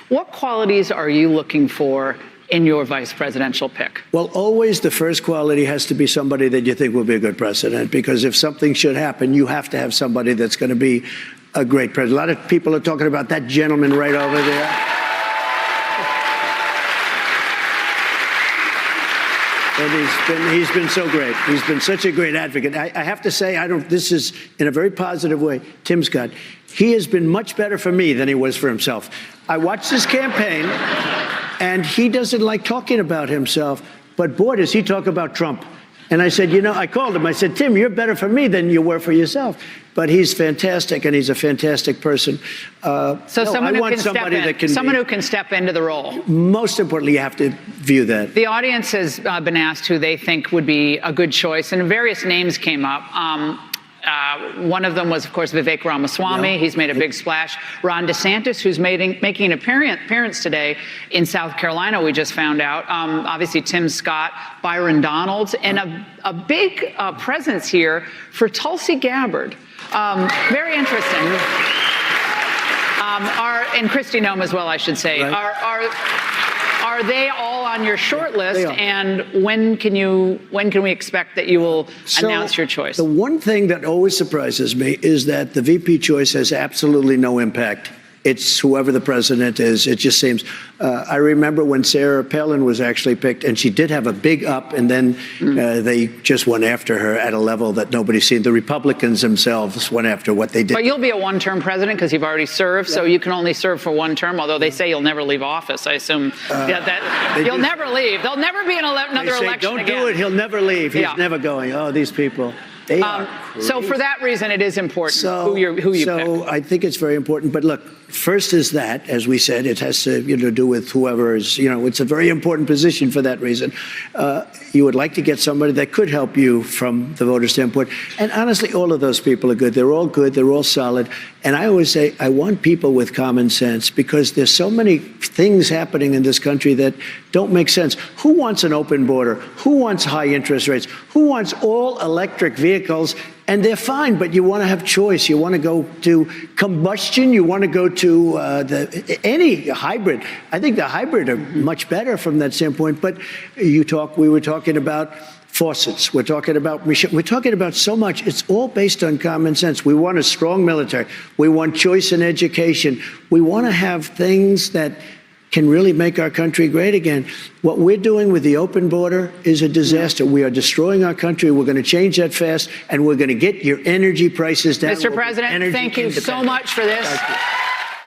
What qualities are you looking for in your vice presidential pick? Well, always the first quality has to be somebody that you think will be a good president, because if something should happen, you have to have somebody that's going to be a great president. A lot of people are talking about that gentleman right over there. And he's been so great. He's been such a great advocate. I have to say, this is in a very positive way, Tim Scott. He has been much better for me than he was for himself. I watched his campaign, and he doesn't like talking about himself, but boy, does he talk about Trump. And I said, I called him. I said, Tim, you're better for me than you were for yourself. But he's fantastic, and he's a fantastic person. Someone who can step into the role. Most importantly, you have to view that. The audience has been asked who they think would be a good choice, and various names came up. One of them was, of course, Vivek Ramaswamy. He's made a big splash. Ron DeSantis, who's making an appearance today in South Carolina, we just found out. Obviously, Tim Scott, Byron Donalds, and a big presence here for Tulsi Gabbard. Very interesting. And Kristi Noem as well, I should say. Right. Are they all on your short list? And when can we expect that you will announce your choice? The one thing that always surprises me is that the VP choice has absolutely no impact. It's whoever the president is. It just seems. I remember when Sarah Palin was actually picked, and she did have a big up, and then they just went after her at a level that nobody's seen. The Republicans themselves went after what they did. But you'll be a one-term president because you've already served, so you can only serve for one term, although they say you'll never leave office. I assume that you'll never leave. There'll never be another election don't again. Do it. He'll never leave. He's never going. Oh, these people. So for that reason, it is important who you pick. So I think it's very important. But look, first is that, as we said, it has to do with whoever is, it's a very important position for that reason. You would like to get somebody that could help you from the voter standpoint. And honestly, all of those people are good. They're all good. They're all solid. And I always say, I want people with common sense, because there's so many things happening in this country that don't make sense. Who wants an open border? Who wants high interest rates? Who wants all electric vehicles? And they're fine, but you want to have choice. You want to go to combustion. You want to go to any hybrid. I think the hybrid are much better from that standpoint. But we were talking about faucets. We're talking about machine. We're talking about so much. It's all based on common sense. We want a strong military. We want choice in education. We want to have things that can really make our country great again. What we're doing with the open border is a disaster. We are destroying our country. We're going to change that fast, and we're going to get your energy prices down. Mr. President, thank you so much for this.